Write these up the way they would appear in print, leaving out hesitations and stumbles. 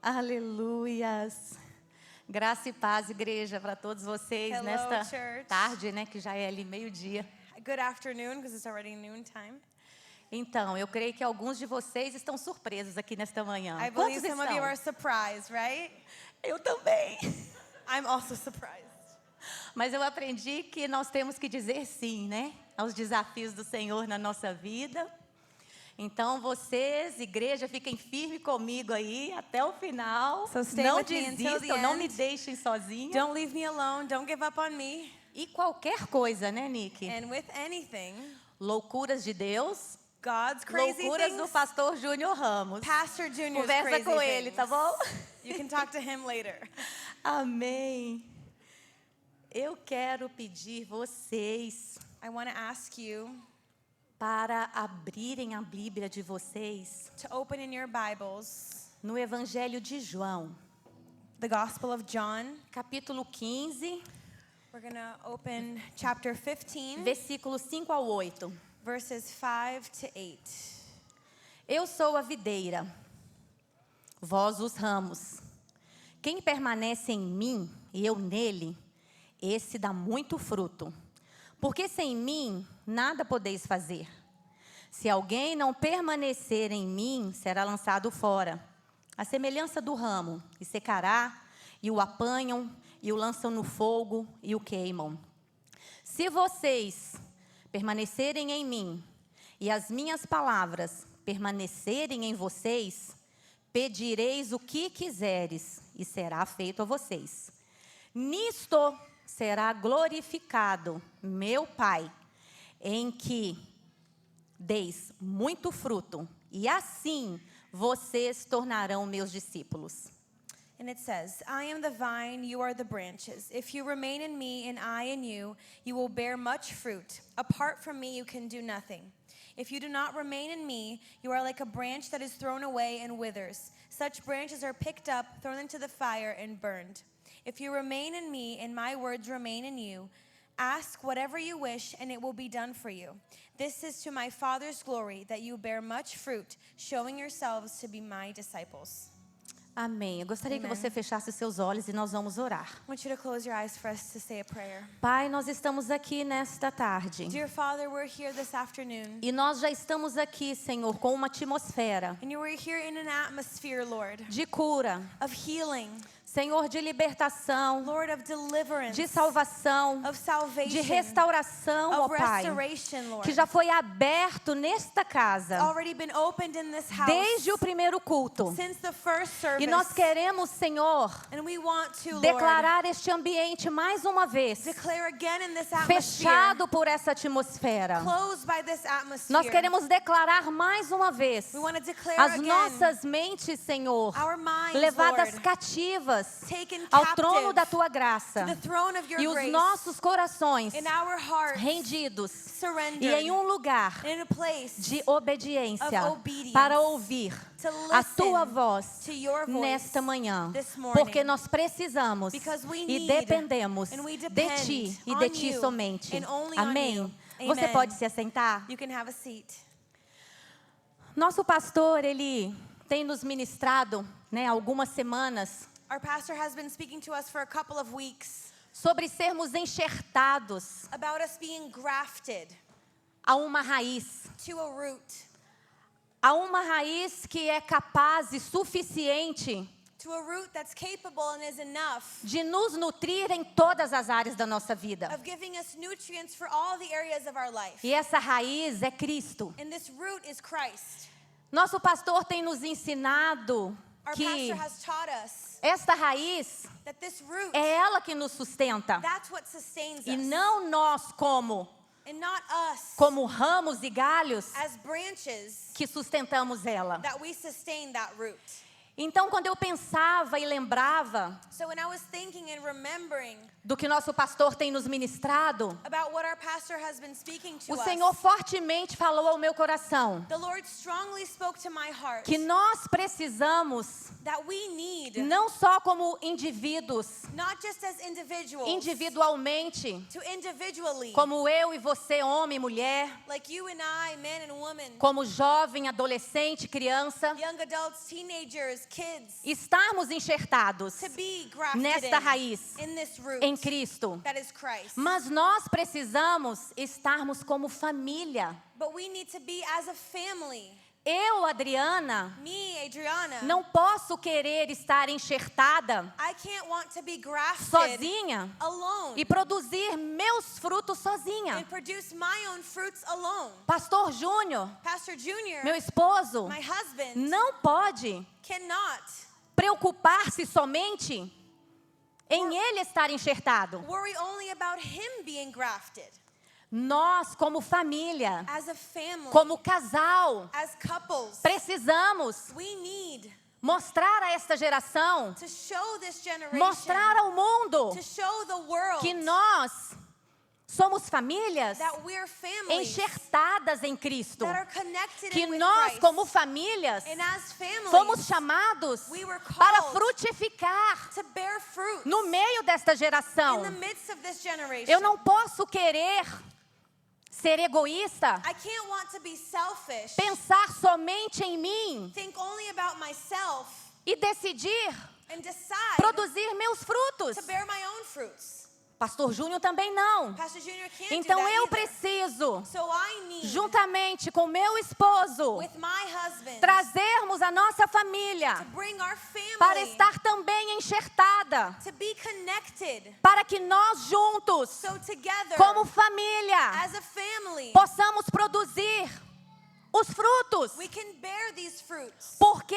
Aleluias. Graça e paz, igreja, para todos vocês. Hello, nesta church. tarde, né, que já é ali meio-dia. Good afternoon, because it's already noontime. Então, eu creio que alguns de vocês estão surpresos aqui nesta manhã. I Quantos believe some of you estão? are surprised, right? Eu também. I'm also surprised. Mas eu aprendi que nós temos que dizer sim, né, aos desafios do Senhor na nossa vida. Então, vocês, igreja, fiquem firmes comigo aí até o final. So stay Não with me until the desistam, não me end. deixem sozinha. Don't leave me alone. Don't give up on me. E qualquer coisa, né, Nick? And with anything, Loucuras de Deus, God's crazy loucuras do things, pastor Júnior Ramos. Pastor Junior's Conversa crazy com ele, things. tá bom? You can talk to him later. Amém. Eu quero pedir vocês I want to ask you para abrirem a Bíblia de vocês to open in your Bibles no Evangelho de João, the Gospel of John. capítulo 15, We're going to open chapter 15, versículos 5 ao 8. verses 5 to 8. Eu sou a videira, vós os ramos. Quem permanece em mim e eu nele, esse dá muito fruto. Porque sem mim nada podeis fazer. Se alguém não permanecer em mim, será lançado fora. A semelhança do ramo, e secará, e o apanham, e o lançam no fogo, e o queimam. Se vocês permanecerem em mim, e as minhas palavras permanecerem em vocês, pedireis o que quiseres, e será feito a vocês. Nisto será glorificado meu Pai, em que deis muito fruto, e assim vocês tornarão meus discípulos. And it says, I am the vine, you are the branches. If you remain in me and I in you, you will bear much fruit. Apart from me, you can do nothing. If you do not remain in me, you are like a branch that is thrown away and withers. Such branches are picked up, thrown into the fire, and burned. If you remain in me and my words remain in you, ask whatever you wish and it will be done for you. This is to my Father's glory, that you bear much fruit, showing yourselves to be my disciples. Amém. Eu gostaria que você fechasse seus olhos e nós vamos orar. I want you to close your eyes for us to say a prayer. Pai, nós estamos aqui nesta tarde. Dear Father, we're here this afternoon. E nós já estamos aqui, Senhor, com uma atmosfera And you were here in an atmosphere, Lord, de cura, of healing, Senhor, de libertação, Lord, of deliverance, de salvação, of salvation, de restauração, ó of Pai, restoration, Lord. que já foi aberto nesta casa Already been opened in this house desde o primeiro culto. since the first service. E nós queremos, Senhor, And we want to, Lord, declarar este ambiente mais uma vez declare again in this atmosphere, fechado por essa atmosfera. closed by this atmosphere. Nós queremos declarar mais uma vez We want to declare as again nossas mentes, Senhor, our minds, levadas Lord, cativas taken ao captive trono da Tua graça, to the throne of your e os grace, nossos corações in our hearts, rendidos surrendered, e em um lugar in a place de obediência of obedience, para ouvir to a listen Tua voz to your voice nesta manhã, this morning, porque nós precisamos because we e need dependemos and we de depend Ti e on de Ti you somente. and only on Amém? you. Você Amen. pode se assentar? You can have a seat. Nosso pastor, ele tem nos ministrado, né, algumas semanas Our pastor has been speaking to us for a couple of weeks sobre sermos enxertados about us being grafted a uma raiz. to a root, A uma raiz que é capaz e suficiente to a root that's capable and is enough de nos nutrir em todas as áreas da nossa vida. of giving us nutrients for all the areas of our life. E essa raiz é Cristo. And this root is Christ. Nosso pastor tem nos ensinado Our que pastor has taught us esta raiz that this root, é ela que nos sustenta. that's what sustains E us. não nós And not us como ramos e galhos as branches que sustentamos ela. that we sustain that root. Então, quando eu pensava e lembrava So when I was thinking and remembering do que nosso pastor tem nos ministrado, about what our pastor has been speaking to o Senhor us, fortemente falou ao meu coração the Lord strongly spoke to my heart que nós precisamos, that we need, não só como indivíduos, not just as individuals, individualmente, to individually, como eu e você, homem e mulher, like you and I, men and women, como jovem, adolescente, criança, young adults, teenagers, kids, estarmos enxertados to be grafted nesta raiz, in this root em Cristo. that is Christ. Mas nós precisamos estarmos como família. But we need to be as a family. Eu, Adriana, Me, Adriana, não posso querer estar enxertada I can't want to be grafted sozinha alone e produzir meus frutos sozinha. and produce my own fruits alone. Pastor Júnior, Pastor Junior, meu esposo, my husband, não pode cannot preocupar-se somente em ele estar enxertado. worry only about him being grafted. Nós, como família, As a family, como casal, as couples, precisamos we need mostrar a esta geração, to show this generation, mostrar ao mundo to show the world que nós somos famílias that we're families enxertadas em Cristo. that are connected Que in with nós, Christ. como famílias, And as families, fomos chamados we were called para frutificar to bear fruit no meio desta in geração. the midst of this generation. Eu não posso querer ser egoísta, I can't want to be selfish, pensar somente em mim think only about myself, e decidir and decide produzir meus frutos. to bear my own fruits. Pastor Júnior também não. Pastor Junior can't Então do that eu either. preciso, So I need, juntamente com meu esposo, with my husband, trazermos a nossa família to bring our family para estar também enxertada, to be connected, para que nós juntos, so together como família, as a family possamos produzir os frutos. we can bear these fruits. Porque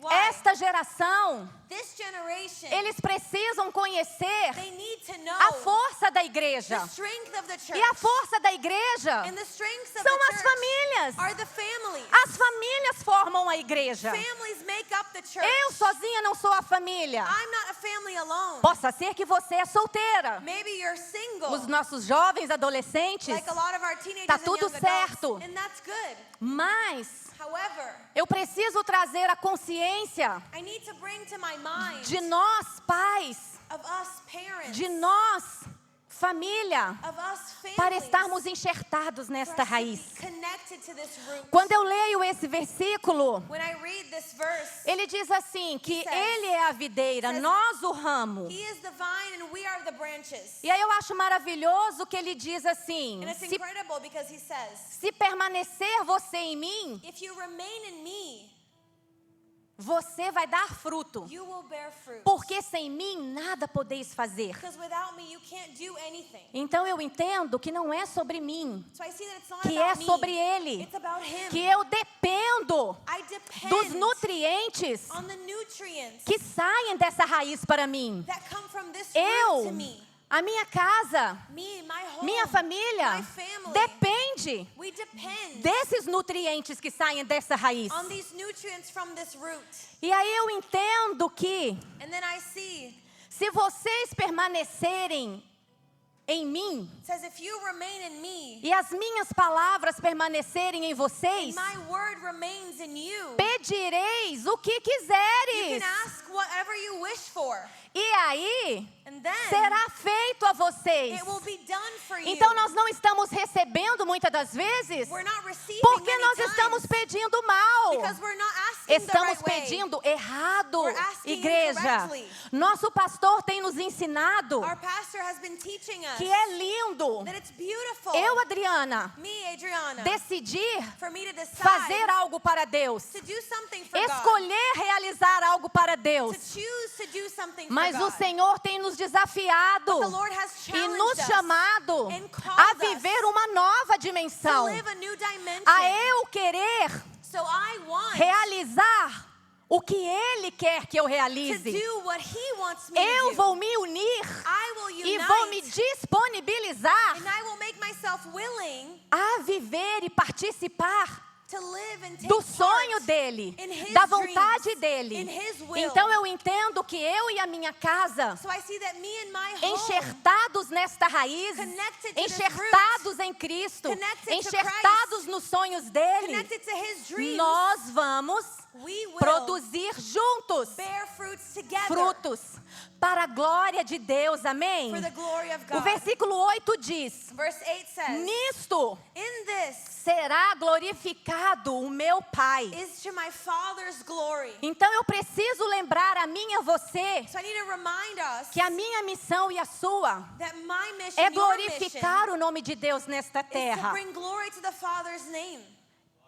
Why? esta geração, This generation, eles precisam conhecer they need to know a força da igreja. the strength of the church. E a força da igreja And the strengths of são the as church famílias. are the families. As famílias formam a igreja. Families make up the church. Eu sozinha não sou a família. I'm not a family alone. Possa ser que você é solteira. Maybe you're single, Os nossos jovens, adolescentes, like a lot of our teenagers tá and tudo young certo. adults, and that's good. mas However, eu preciso trazer a consciência I need to bring to my mind de nós, pais, of us parents, de nós, família, of us families, para estarmos enxertados for nesta us to be raiz. connected to this root. Quando eu leio esse versículo, When I read this verse, ele diz assim, que says- ele é a videira, says- nós o ramo. He is the vine and we are the branches. E aí eu acho maravilhoso que ele diz assim, And it's incredible because he says, se permanecer você em mim, if you remain in me, você vai dar fruto. you will bear fruit. Porque sem mim nada podeis fazer. Because without me, you can't do anything. Então eu entendo que não é sobre mim, So I see that it's not que about é me. sobre ele. It's about him. Que eu dependo I depend dos nutrientes on the nutrients que saem dessa raiz para mim. that come from this root to Eu, me. a minha casa, Me, my home, minha família, my family. depende We depend desses nutrientes que saem dessa raiz. on these nutrients from this root. E aí eu entendo que And then I see, se vocês permanecerem em mim it says, if you remain in me, e as minhas palavras permanecerem em vocês, my word remains in you, pedireis o que you quiseres. can ask whatever you wish for. E aí And then será feito a vocês. it will be done for you. Então nós não estamos recebendo muitas das vezes We're not receiving porque many nós times estamos pedindo mal. because we're not asking the Estamos right way. pedindo errado, We're asking igreja. incorrectly. Nosso pastor tem nos ensinado Our pastor has been teaching us que é lindo. that it's beautiful. Eu, Adriana, Me, Adriana, decidir for me to decide fazer algo para Deus, to do something for God, escolher realizar algo para to Deus. choose to do something Mas for o God. Senhor tem nos desafiado But the Lord has e challenged nos us chamado and called a us viver uma nova to dimensão, live a new dimension. a eu querer So I want realizar o que Ele quer que eu to realize. do what He wants me Eu to do. vou me unir I will e unite vou me disponibilizar and I will make myself willing a viver e participar to live and take do sonho part dele, in his da vontade dreams, dele. in his will. Então eu entendo que eu e a minha casa, So I see that me and my home, enxertados nesta raiz, Connected to this enxertados em Cristo, Connected to enxertados nos sonhos dele, connected to his dreams, nós vamos we will produzir juntos bear fruits together frutos para a glória de Deus, amém? for the glory of O God. versículo 8 diz: Verse 8 says, nisto in this será glorificado o meu Pai. is to my Father's glory. Então eu preciso lembrar a mim e a você So I need to remind us que a minha missão e a sua that my mission, é your glorificar o nome de Deus nesta mission, is to terra. bring glory to the Father's name.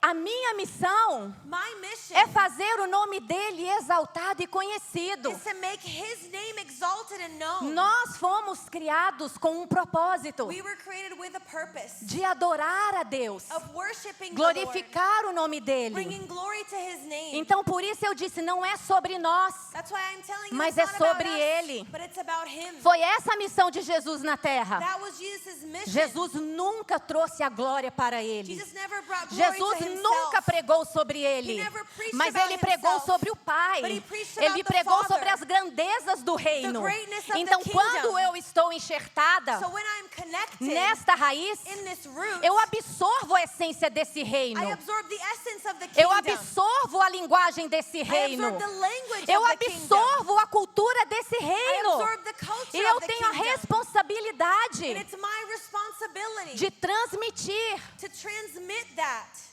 A minha missão My mission é fazer o nome dele exaltado e conhecido. is to make his name exalted and known. Nós fomos criados com um propósito We were created with a purpose de adorar a Deus, of worshiping the glorificar o nome Lord, dele. bringing glory to his name. Então por isso eu disse, não é sobre nós, That's why I'm telling you mas it's é not about sobre us, ele. but it's about him. Foi essa a missão de Jesus na terra. That was Jesus' mission. Jesus nunca trouxe a glória para ele. Jesus never brought glory Jesus to himself. nunca pregou sobre ele, He never preached mas about ele pregou himself, sobre o Pai. but he preached about Ele the pregou Father, sobre as grandezas do reino. greatness of the Então, kingdom. quando eu estou enxertada So when I'm connected nesta raiz, in this root, eu absorvo a essência desse reino. I absorb the essence of the Eu kingdom. absorvo a linguagem desse I reino. absorb the language Eu of the kingdom. absorvo a cultura desse I reino. absorb the culture E eu of the tenho a kingdom. responsabilidade And it's my responsibility de transmitir to transmit that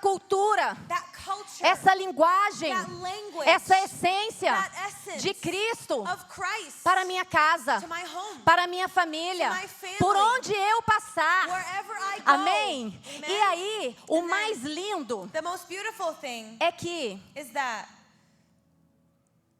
cultura, culture, essa linguagem, that language, essa essência that essence de Cristo of Christ para minha casa, to my home, para minha família, to my family, por onde eu passar. wherever I go. Amém? Amen? E aí, o And then, mais lindo the most beautiful thing é que is that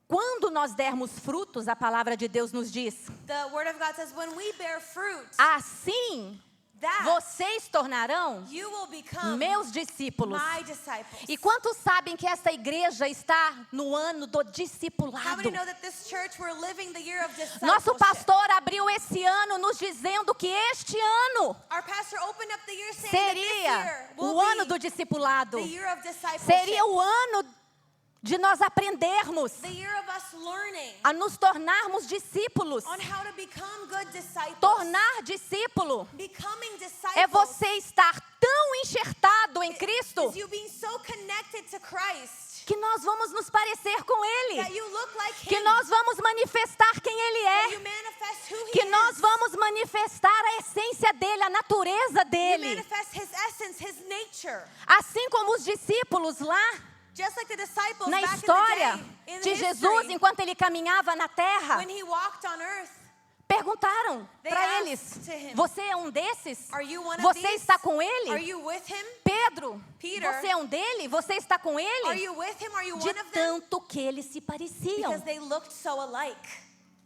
quando nós dermos frutos, a palavra de Deus nos diz, the Word of God says when we bear fruit, assim that vocês tornarão you will become meus discípulos. my disciples. E quantos sabem que esta igreja está no ano do How discipulado? many know that this church, we're living the year of discipleship? Nosso pastor abriu esse ano nos dizendo que este ano Our pastor opened up the year saying that seria this year will o ano be do discipulado. the year of discipleship. Seria o ano de nós aprendermos The year of us learning a nos tornarmos discípulos. on how to become good disciples. Tornar discípulo Becoming disciples é você estar tão enxertado em is Cristo you being so connected to Christ que nós vamos nos parecer com Ele, that you look like que him, nós vamos manifestar quem Ele that é, you manifest who he que nós is. vamos manifestar a essência dele, a natureza You dele. manifest his essence, his nature. Assim como os discípulos lá Just like the disciples na back história in the day, in de the Jesus, history, enquanto ele caminhava na terra, when he walked on earth, perguntaram They para asked eles: to him, você é um desses? are you one of Você these? está com Are ele? you with him? Pedro, Peter, você é um dele? Você está com Are ele? you with him? Are you De one of them? tanto que eles se pareciam. Because they looked so alike.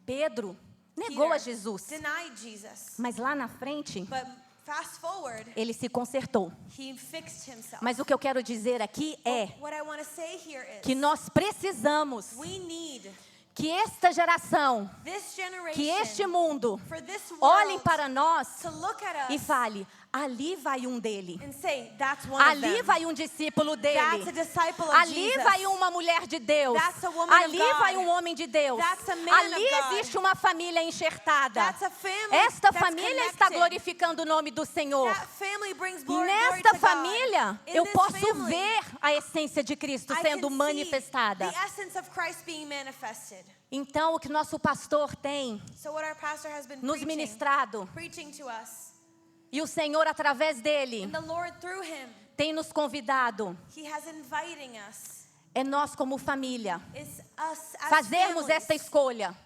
Pedro negou Peter a Jesus, denied Jesus. mas lá na frente But fast forward, ele se consertou. he fixed himself. Mas o que eu quero dizer aqui é What I want to say here is que nós precisamos we need que esta geração, this generation, que este mundo for this olhem world para nós to look at e us fale: ali vai um dele. and say, that's one of Ali them. vai um discípulo That's a dele. disciple of Ali Jesus. vai uma mulher de Deus. That's a woman of Ali God. vai um homem de Deus. That's a man Ali of God. existe uma família enxertada. That's a family Esta that's família está connected. glorificando o nome do Senhor. That family brings glory Nesta to God. família, In eu this posso family, ver a essência de Cristo I sendo can manifestada. see the essence of Christ being manifested. Então, o que nosso pastor tem So what our pastor has been nos preaching ministrado, to us, e o Senhor, através dele, and the Lord through him, tem nos convidado, he has inviting us, é nós como família is us as fazermos families, esta escolha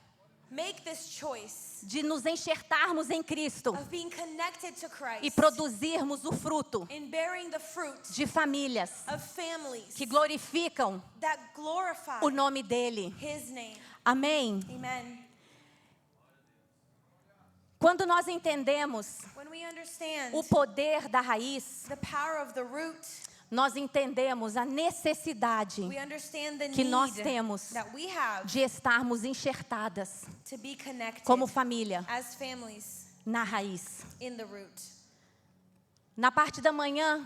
make this choice de nos enxertarmos em Cristo of being connected to Christ e produzirmos o fruto in bearing the fruit de famílias of families que glorificam that glorify o nome dele. his name. Amém? Amen. Quando nós entendemos When we understand o poder da raiz, the power of the root, nós entendemos a necessidade we understand the que nós need temos that we have de estarmos enxertadas to be connected como família as families na raiz. in the root. Na parte da manhã,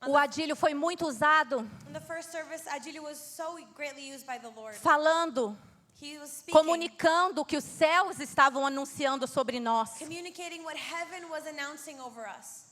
O adílio foi muito usado In the first service, Adilio was so greatly used by the Lord. falando, He was speaking, comunicando o que os céus estavam anunciando sobre nós. communicating what heaven was announcing over us.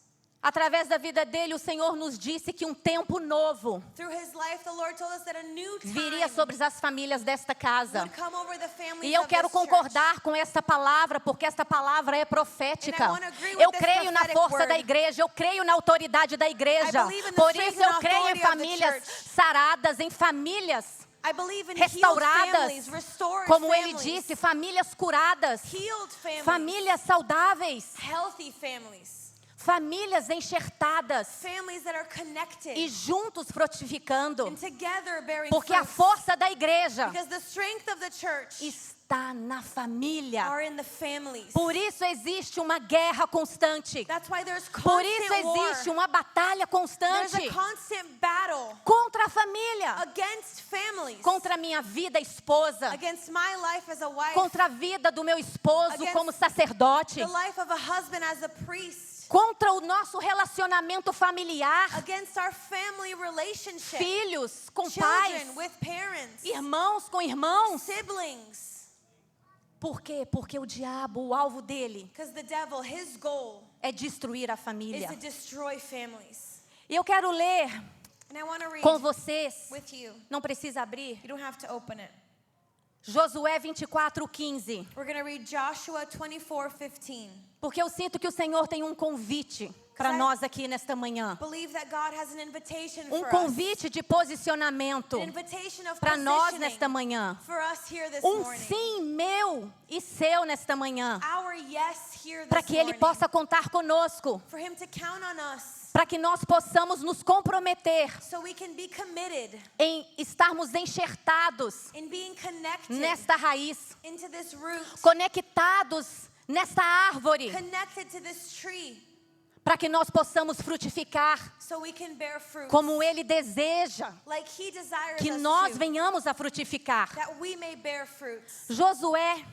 Através da vida dele, o Senhor nos disse que um tempo novo Through his life, the Lord told us that a new time viria sobre as famílias desta casa. would come over the families E eu of quero this church. concordar com esta palavra, porque esta palavra é profética. And I wanna agree with Eu this creio na prophetic força word. da igreja, eu creio na autoridade da igreja. I believe in the Por strength isso eu and creio em authority of the famílias church. saradas, em famílias I believe in healed restauradas, families, restored como ele families, disse, famílias curadas, healed families, famílias saudáveis, healthy families, famílias enxertadas families that are connected e juntos frutificando. and together bearing Porque a fruits. força da igreja Because the strength of the church está na família. are in the families. Por isso existe uma guerra constante. That's why there's Por isso constant war. existe uma batalha There's constante a constant battle contra a família, against families, contra a minha vida esposa, against my life as a wife, contra a vida do meu esposo Against como sacerdote, the life of a husband as a priest, contra o nosso relacionamento familiar, against our family relationship, filhos com children pais, with parents, irmãos com irmãos. siblings. Por quê? Porque o diabo, o alvo dele, Because the devil, his goal é destruir a is família. to destroy families. E eu quero ler And I want to read com vocês, with you. não precisa abrir, You don't have to open it. Josué 24:15. We're going to read Joshua 24:15. Porque eu sinto que o Senhor tem um convite para nós aqui nesta manhã. Believe that God has an invitation Um for convite de posicionamento us. An invitation of para nós positioning nesta manhã. for us here this Um morning. sim meu e seu nesta manhã. Our yes here Para this que Ele morning. possa contar conosco. For him to count on us Para que nós possamos nos comprometer so we can be committed em estarmos enxertados in being connected nesta raiz. into this root, Conectados nesta árvore. connected to this tree Para que nós possamos frutificar so we can bear fruit como Ele deseja like he desires que us nós to, venhamos a frutificar. that we may bear fruits. Josué,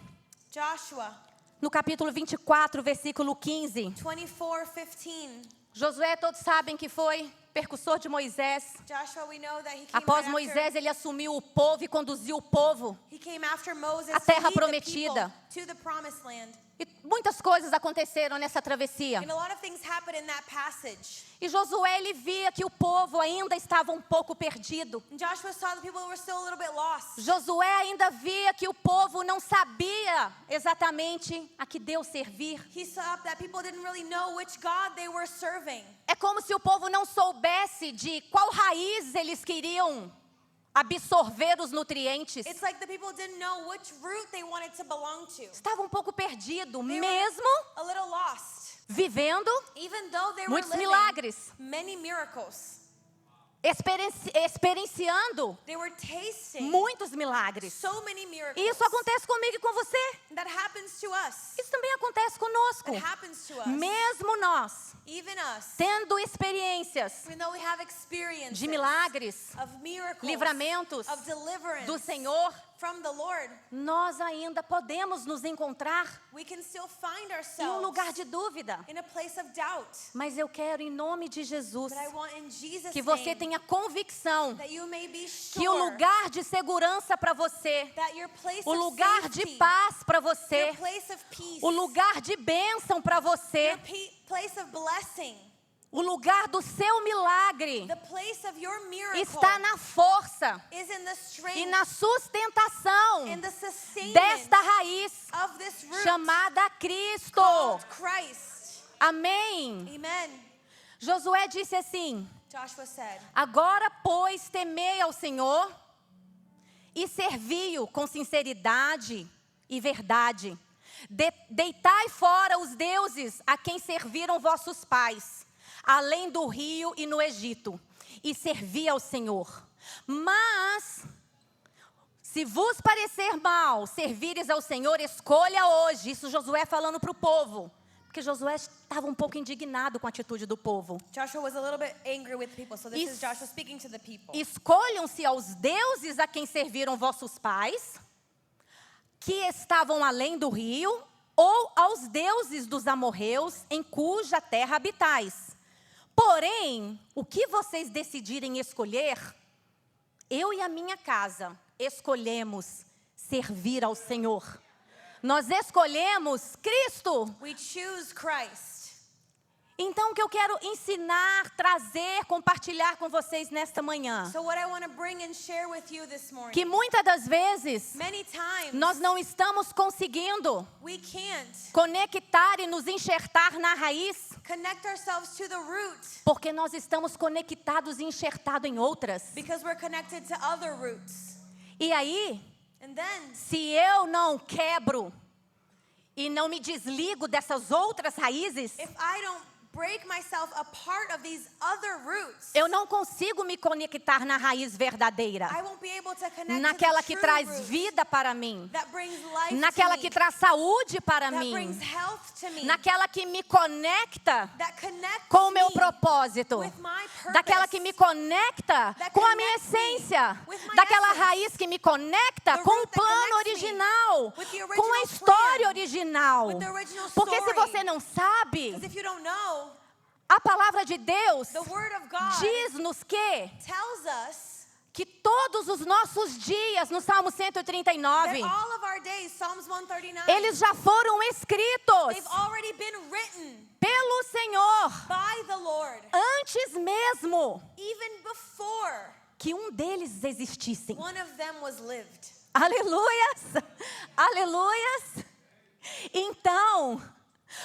Joshua no capítulo 24, versículo 15. 24:15. Josué, todos sabem que foi percussor de Moisés. Joshua, we know that Após Moisés, ele assumiu o povo e conduziu o povo. he came after Moses A to terra lead the prometida. people to the promised land. E muitas coisas aconteceram nessa travessia. And a lot of things happened in that passage. E Josué, ele via que o povo ainda estava um pouco perdido. And Joshua saw the people were still a little bit lost. Josué ainda via que o povo não sabia exatamente a que Deus servir. He saw that people didn't really know which God they were serving. É como se o povo não soubesse de qual raiz eles queriam absorver os nutrientes. It's like the people didn't know which root they wanted to belong to. Estava um pouco perdido, They were mesmo a little lost. vivendo Even though they were muitos living milagres, many miracles. experienciando They were tasting muitos milagres. so many miracles. E isso acontece comigo e com você. That happens to us. Isso também acontece conosco. That happens to us. Mesmo nós, Even us. tendo experiências Even though we have experiences de milagres, of miracles, livramentos of deliverance do Senhor, from the Lord, nós ainda podemos nos encontrar we can still find em um ourselves lugar de dúvida. in a place of doubt. Mas eu quero, em nome de Jesus, But I want in Jesus' que você name tenha convicção that you may be que o sure lugar de segurança para você, that your place o of lugar de safety, paz para você, your place of peace, o lugar de bênção para você, your place of blessing, o lugar do seu milagre the place of your miracle está na força is in the e strength na sustentação and the sustainment desta raiz of this root chamada Cristo. called Christ. Amém. Amen. Josué disse assim: Joshua said, agora, pois, temei ao Senhor e servi-o com sinceridade e verdade. Deitai fora os deuses a quem serviram vossos pais, além do rio e no Egito, e servi ao Senhor. Mas, se vos parecer mal servires ao Senhor, escolha hoje. Isso Josué falando para o povo. Porque Josué estava um pouco indignado com a atitude do povo. Joshua was a little bit angry with people, so this Is- is Joshua speaking to the people. Escolham-se aos deuses a quem serviram vossos pais, que estavam além do rio, ou aos deuses dos amorreus, em cuja terra habitais. Porém, o que vocês decidirem escolher, eu e a minha casa escolhemos servir ao Senhor. Nós escolhemos Cristo. We choose Christ. Então, o que eu quero ensinar, trazer, compartilhar com vocês nesta manhã, So what I want to bring and share with you this morning. que muitas das vezes Many times nós não estamos conseguindo we can't conectar e nos enxertar na raiz, connect ourselves to the root porque nós estamos conectados e enxertados em outras. because we're connected to other roots. E aí, And then, se eu não quebro e não me desligo dessas outras raízes, if I don't break myself apart of these other roots, eu não consigo me conectar na raiz verdadeira, I won't be able to connect naquela to que the true traz root vida para mim, that brings life naquela to que me, traz saúde para that mim, brings health to me, naquela que me conecta that connects com o meu me propósito, with my purpose, daquela que me conecta that com a minha connects me essência, with my daquela essence, raiz que me conecta the com o root that plano connects me original, with the com a original história plan, original. with the original Porque se story. você não sabe, Because if you don't know, a palavra de Deus the Word of God diz-nos tells us que todos os nossos dias, no Salmo 139, that all of our days, Psalms 139, eles já foram escritos they've already been written pelo Senhor by the Lord, antes mesmo even before que um deles existissem. one of them was lived. Aleluias! Aleluias! Então,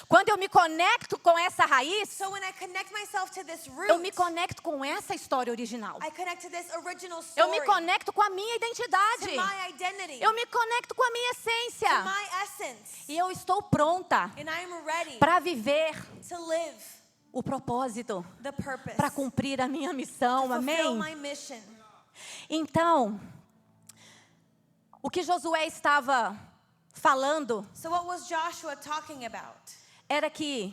quando eu me conecto com essa raiz, So when I connect myself to this eu me root, conecto com essa história original. I connect to this original Eu me story, conecto com a minha to identidade. my identity, Eu me conecto com a minha to essência. my essence, E eu estou pronta and I am ready para viver to live o propósito, the purpose, para cumprir a minha missão. to fulfill Amém? my mission. Então, o que Josué estava falando So what was Joshua talking about? era que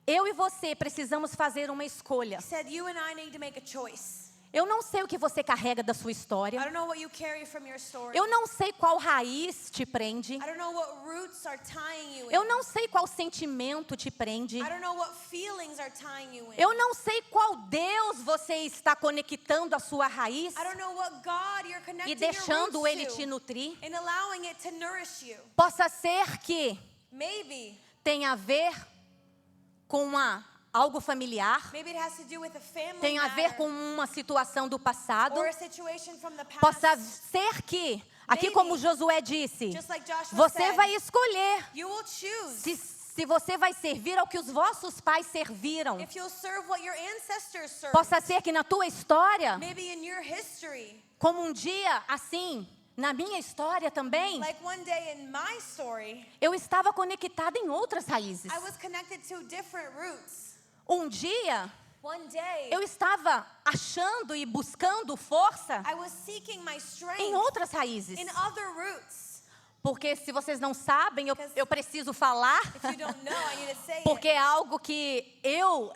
eu e você precisamos fazer uma escolha. He said, you and I need to make a choice. Eu não sei o que você carrega da sua I história. don't know what you carry from your story. Eu não sei qual raiz te prende. I don't know what roots are tying you in. Eu não sei qual sentimento te prende. I don't know what feelings are tying you in. Eu não sei qual Deus você está conectando a sua raiz I don't know what God you're e connecting deixando your Ele roots te to nutrir. and allowing it to nourish you. Possa ser que Maybe tenha a ver com algo familiar, it has to do with a family tenha a ver matter com uma situação do passado. or a situation from the past. Possa ser que, aqui Maybe, como Josué disse, just like Joshua você said, vai escolher you will choose se você vai servir ao que os vossos pais serviram. if you'll serve what your ancestors served. Possa ser que na tua história, Maybe in your history, como um dia assim, na minha história também, like one day in my story, eu estava conectada em outras raízes. I was connected to different roots. Um dia, One day, eu estava achando e buscando força I was seeking my em strength outras raízes. in other roots. Porque se vocês não sabem, eu preciso falar. If you don't know, I need to say Porque it. é algo que eu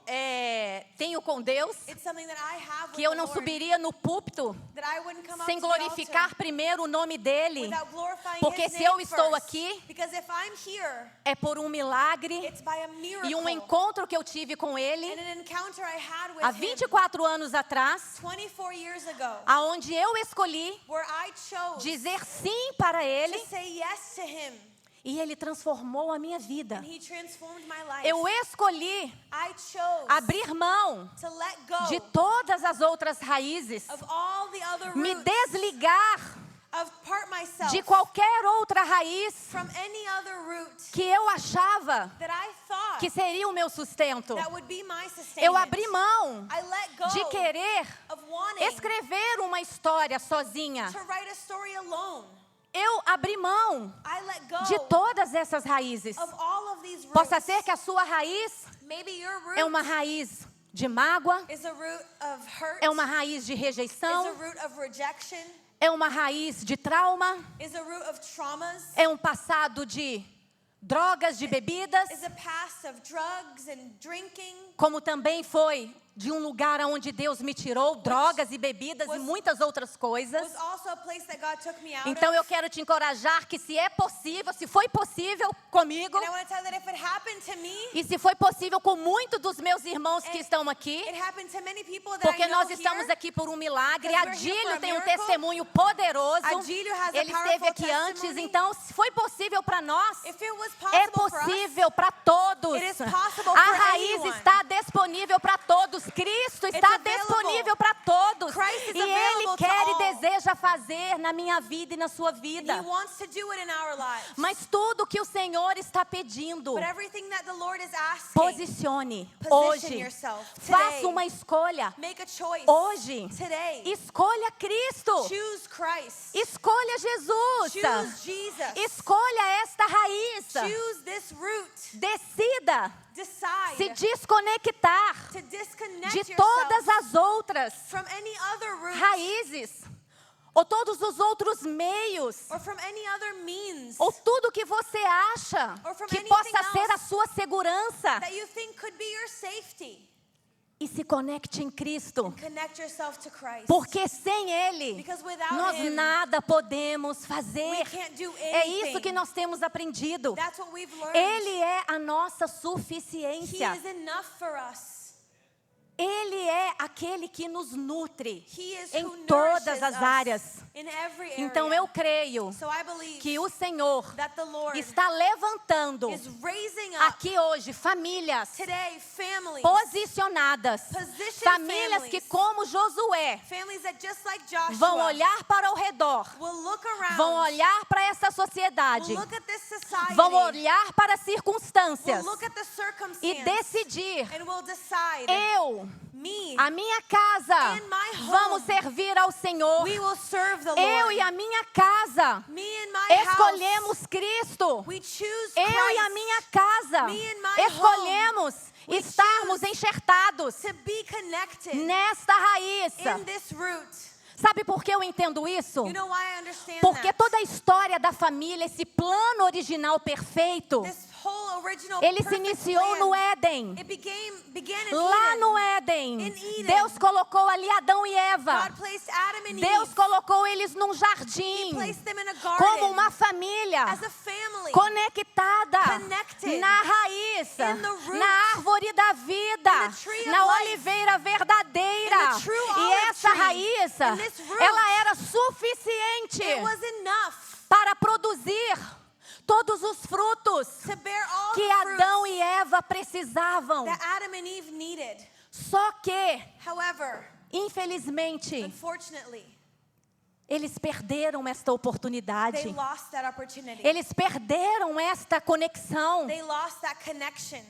tenho com Deus, It's something that I have with que eu the não Lord, subiria no púlpito that I wouldn't come up sem to the altar glorificar primeiro o nome dele. without glorifying Porque His se eu name estou first. aqui, Because if I'm here, é por um milagre it's by a miracle e um encontro que eu tive com ele and an encounter I had with há Him 24 anos atrás, 24 years ago, aonde eu escolhi where I chose dizer sim para ele to say yes to Him, e ele transformou a minha vida. and He transformed my life. Eu escolhi I chose abrir mão to let go de todas as outras raízes, of all the other me roots, desligar of part myself de qualquer outra raiz from any other root que eu achava that I thought que seria o meu sustento. that would be my sustainment. Eu abri mão I let go de querer of wanting escrever uma história sozinha. to write a story alone. Eu abri mão I let go de todas essas raízes. of all of these roots. Possa ser que a sua raiz Maybe your root é uma raiz de mágoa, is a root of hurt, é uma raiz de is a rejeição, root of rejection, é uma raiz de trauma, is a root of traumas, é um passado de drogas, de bebidas, is a past of drugs and drinking, como também foi de um lugar onde Deus me tirou, drogas e bebidas e muitas outras coisas. was also a place that God took me out Então of. eu quero te encorajar que se é possível, se foi possível comigo, And I want to tell you that if it happened to me, e se foi possível com muitos dos meus irmãos que estão aqui, it happened to many people that porque I know nós estamos here. aqui por um milagre. Because we're here for Adílio a tem um miracle. testemunho poderoso. Adílio has a Ele esteve powerful aqui antes, testimony. então se foi possível para nós, If it was é possible for us, possível para todos. It is possible A for raiz anyone. está disponível para todos. Cristo está available. disponível para todos. Christ is E Ele available to quer e all. deseja fazer na minha vida e na sua and He vida. wants to do it in our lives. Mas tudo que o Senhor está pedindo, But everything that the Lord is asking, posicione position hoje. yourself Faça today. uma escolha. Make a choice Hoje, today. escolha Cristo. Choose Christ. Escolha Jesus. Choose Jesus. Escolha esta raiz. Choose this root. Decida Decide se desconectar to disconnect de yourself todas as outras from any other root raízes, ou todos os outros meios, or from any other means ou tudo que você acha Or from que anything possa ser a else sua segurança, that you think could be your safety. e se conecte em Cristo. Connect yourself to Christ. Porque sem Ele, Because without nós Him, nada podemos we fazer. can't do É anything. isso que nós temos aprendido. That's what we've learned. Ele é a nossa He suficiência. is enough for us. Ele é aquele que nos nutre He is em who todas nourishes as us áreas. in every area. Então eu creio So I believe que o Senhor that the Lord está levantando is raising up aqui hoje famílias today families, posicionadas, Positioned famílias que, families. como Josué, families that just like Joshua vão olhar para o redor, will look around, vão olhar para essa sociedade, will look at this society, vão olhar para as will circunstâncias look at the e circumstance, decidir: and will decide, eu, me, a minha casa, And my home. vamos servir ao Senhor. we will serve the Eu Lord. e a minha casa Me and my house, escolhemos Cristo. we choose Eu e a Christ minha casa Me and my escolhemos We estarmos choose enxertados to be connected nesta raiz. in this root. Sabe por que eu entendo isso? You know why I understand Porque that? toda a história da família, esse plano original perfeito, This whole original ele se perfect iniciou plan, no Éden. it began in Lá Eden. no Éden, In Eden. Deus colocou ali Adão e Eva. God placed Adam and Deus Eve. colocou eles num He jardim, placed them in a garden como uma família as a family. conectada Connected. na raiz, In the root. na árvore da vida, In the tree of na life. oliveira verdadeira. In the true E olive essa tree. raiz, In this root. ela era suficiente It was enough para produzir todos os frutos to bear all que the Adão fruits e Eva precisavam. that Adam and Eve needed. Só que, However, infelizmente, unfortunately, eles perderam esta they oportunidade. lost that opportunity. Eles perderam esta conexão. They lost that connection.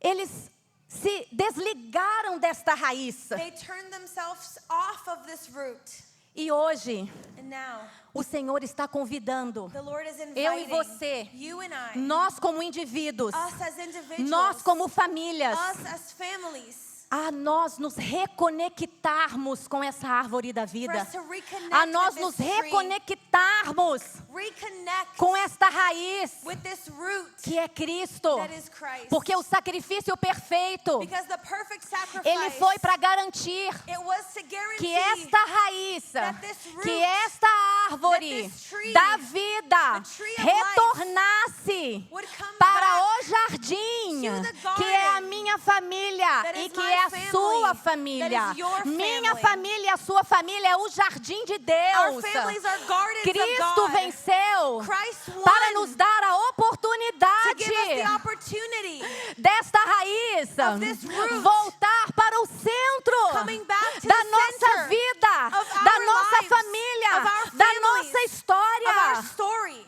Eles se desligaram desta raiz. They turned themselves off of this root. E hoje, And now, o Senhor está convidando the Lord is eu e inviting você, you and I, nós como indivíduos, us as individuals, nós como famílias, us as families, a nós nos reconectarmos com essa árvore da for vida. us to reconnect A nós with nos this tree, reconectarmos reconnect com esta raiz with this root que é Cristo. that is Christ. Porque o sacrifício perfeito, Because the perfect sacrifice, ele foi para garantir it was to guarantee que esta raiz, that this root, que esta árvore that this tree, da vida the tree of retornasse would come para back o jardim, to the que é a garden minha família that e is que my é a family, sua that família. is your Minha family. família, a sua família é o jardim de Our Deus. families are gardens Cristo of God. venceu Christ won para nos dar a to oportunidade give us the opportunity desta raiz of this root voltar para o centro coming back to da the nossa center vida, of our da nossa lives, família, of our da families, nossa of our história. story.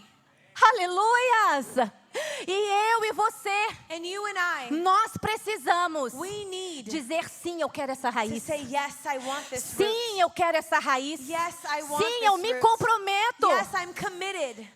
Aleluias! E eu e você, And you and I, nós precisamos we need dizer sim, eu quero essa to raiz. say, yes, I want this root. Sim, eu quero essa raiz. Yes, I want Sim, this eu me root. comprometo Yes, I'm committed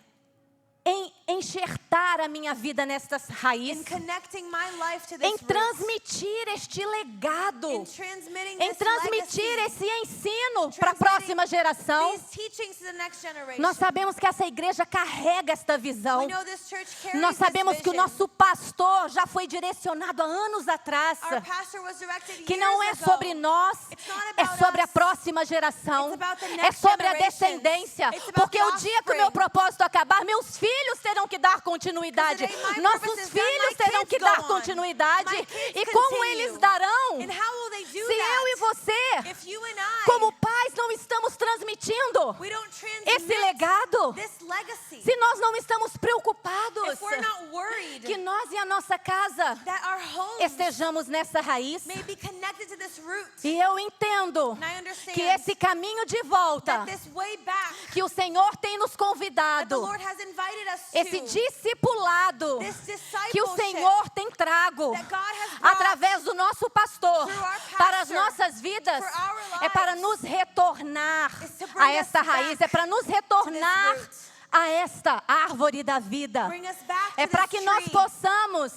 em enxertar conectar a minha vida nessas in raízes, connecting my life to em this root, transmitir este legado, in transmitting em this transmitir legacy, esse ensino para a próxima geração. these teachings to the next generation. Nós sabemos que essa igreja carrega esta visão. We know this church carries Nós sabemos this que o vision. nosso pastor já foi direcionado há anos atrás, Our pastor was directed que years não é ago. sobre nós, It's not é about sobre a us. próxima geração, It's about the é next sobre a generations. descendência, It's about porque the o dia que o meu offspring. propósito acabar, meus filhos terão que dar continuidade, Because the day my nossos purpose is done, filhos my terão kids que go dar on. continuidade, My kids e como continue. eles darão, And how will they do se that? eu e você, If you and I, como pais, não estamos transmitindo we don't transmit esse legado, this legacy, se nós não estamos preocupados if we're not worried que nós e a nossa casa that our homes estejamos nessa raiz. may be connected to this root, E eu entendo and I understand que esse caminho de volta that this way back que o Senhor tem nos that the convidado, Lord has invited us esse to, discipulado this discipleship que o Senhor tem trago that God has brought através do nosso pastor through our pastor para as nossas vidas, for our lives, é para nos retornar is to bring a esta us raiz, back é para nos retornar root. a esta árvore da vida. bring us back É to para this que nós tree, possamos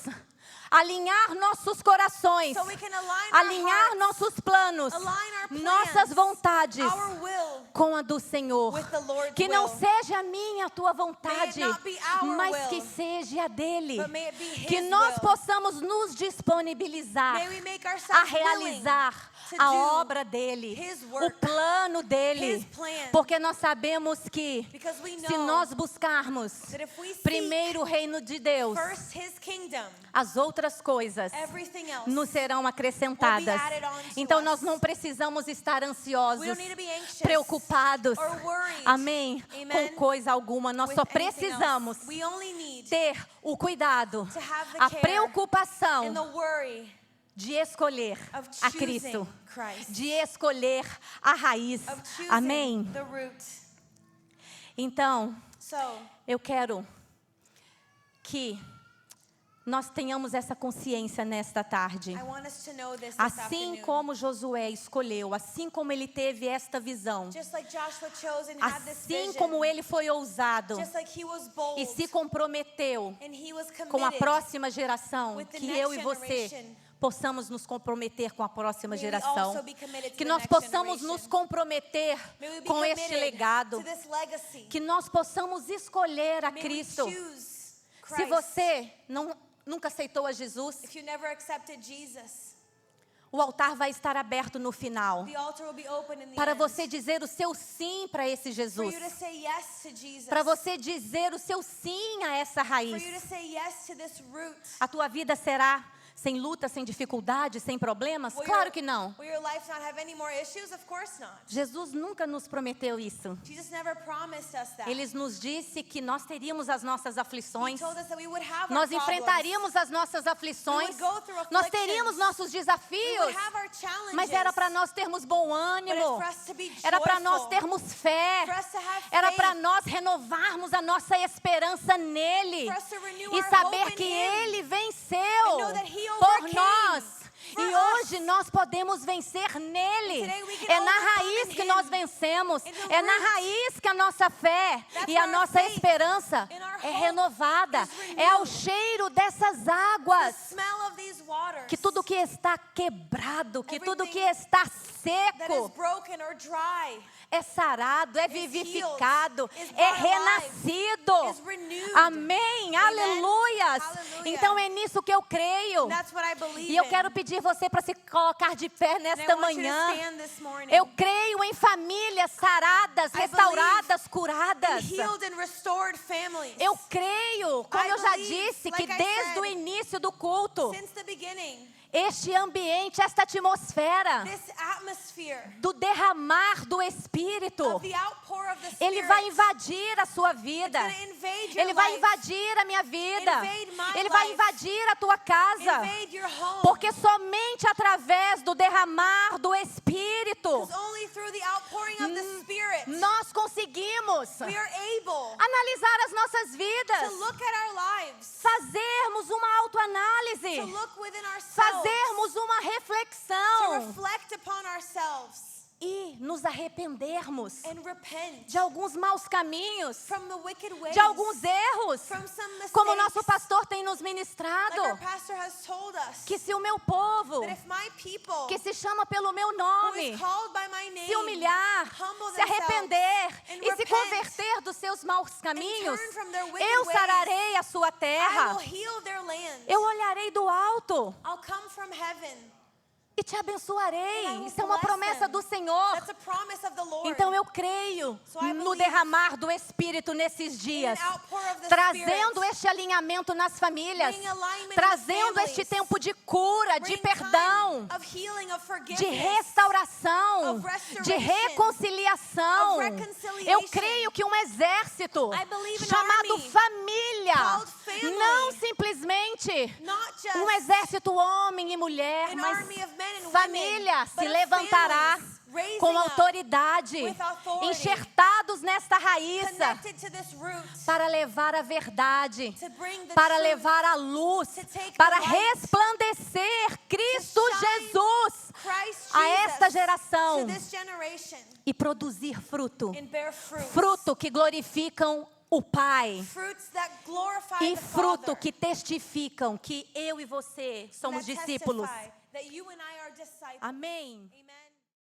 alinhar nossos corações, so we can align alinhar our hearts, nossos planos, align our plans, nossas vontades our will com a do Senhor. with the Lord's Que não will. seja a minha, a tua vontade, not be our mas will, que seja a dele. but may it be His Que nós will. possamos nos disponibilizar May we make a ourselves realizar willing a to do obra dele, His o work, plano dele, His plan. porque nós sabemos que because we se know nós buscarmos that if we seek primeiro o reino de Deus, first His kingdom, as outras coisas everything else nos serão acrescentadas. will be added on to Então us. nós não precisamos estar we ansiosos, don't need to be anxious preocupados, or worried amém, Amen. com coisa alguma. Nós with só anything precisamos else. We only need ter o cuidado, to have the a care preocupação and the worry de escolher of a choosing Cristo, Christ, de escolher a raiz. of choosing Amém. the root. So, Então, eu quero que nós tenhamos essa consciência nesta tarde. I want us to know this Assim afternoon. como Josué escolheu, assim como ele teve esta visão, Just like Joshua chose and had this assim vision, como ele foi ousado just like he was bold e se comprometeu and he was com a committed, próxima geração, with the que next eu e você generation, possamos nos comprometer com a próxima may we geração, also be committed to que the nós next possamos generation. nos comprometer May we be com este committed legado, to this legacy. que nós possamos escolher a May Cristo. we choose Se Christ. você nunca aceitou a Jesus, If you never accepted Jesus, o altar vai estar aberto no final, the altar will be open in the para end. você dizer o seu sim para esse For Jesus, you to say yes to Jesus. para você dizer o seu sim a essa For raiz. you to say yes to this root. A tua vida será sem luta, sem dificuldade, sem problemas? Will Claro your- que não. Will your life not have any more issues? Of course not. Jesus nunca nos prometeu isso. Jesus never promised us that. Ele nos disse que nós teríamos as nossas He aflições, told us that we would have nós our problems. enfrentaríamos as nossas aflições, We would go through nós afflictions. teríamos nossos We desafios, would have our challenges. mas era para nós termos bom But ânimo, it's for us to be era para nós joyful. termos fé, For us to have era faith. para nós renovarmos a nossa esperança nele For us to renew e our saber hope in que Him. Ele venceu And know that He por overcame nós. for E us. hoje nós podemos vencer nele. Today we can É na overcome raiz in que Him. nós vencemos. In the É na root. raiz que a nossa fé That's e a where our nossa faith esperança and our é hope renovada. is renewed. É ao cheiro dessas The águas smell of these waters que tudo que está quebrado, que tudo que Everything está that is seco broken or dry é sarado, é is vivificado, healed, is é brought alive, renascido. is renewed. Amém, aleluias. Hallelujah. Então é nisso que eu creio. And that's what I believe E eu in. quero pedir você para se colocar de pé And I nesta want you to manhã. stand this morning. Eu creio em famílias saradas, I restauradas, in curadas. healed and restored families. Eu creio, como I eu já believe, disse, like que I desde said, o início do culto, Since the beginning, este ambiente, esta atmosfera this atmosphere do derramar do Espírito, of the outpour of the Spirit, ele vai invadir a sua vida. it's gonna invade your Ele vai life, invadir a minha vida. Invade my Ele vai life. invadir a tua casa. invade your home. Porque somente através do derramar do Espírito Because only through the outpouring of the Spirit nós conseguimos we are able analisar as nossas to vidas, look at our lives, fazermos uma to autoanálise, look within ourselves, fazermos uma to reflexão reflect upon ourselves. e nos arrependermos and repent de alguns maus caminhos, from the wicked ways, de alguns erros, from some mistakes, como o nosso pastor tem nos like ministrado, our pastor has told us, que se o meu povo, that if my people, que se chama pelo meu who nome, is called by my name, se humilhar, humble se arrepender themselves and e se repent converter dos seus maus caminhos, turn from their wicked eu ways, sararei a sua I terra, will heal their land. eu olharei do alto I'll come from heaven. e te abençoarei. And I will Isso é uma bless promessa them. do Senhor. That's a promise of the Lord. Então eu creio So I no believe derramar do Espírito nesses dias, in an outpour of the trazendo Spirit, este alinhamento nas famílias, bringing alignment in trazendo the este families, tempo de cura, de bringing perdão, time of healing, of de forgiveness, restauração, of restoration, de reconciliação. of reconciliation. Eu creio que um exército I believe an chamado army família, called family, não simplesmente not just um exército homem e mulher, an mas army of men and família women, se but of levantará families raising com up autoridade, with authority, enxertados nesta raiz, connected to this root, para levar a verdade, to bring the para truth, levar a luz, to take the para light, resplandecer Cristo shine Jesus Christ a esta Jesus geração to this generation e produzir fruto, and bear fruit. fruto que glorificam o Pai Fruits that glorify e the fruto Father, que testificam que eu e você somos that discípulos. testify that you and I are disciples. Amém. Amen.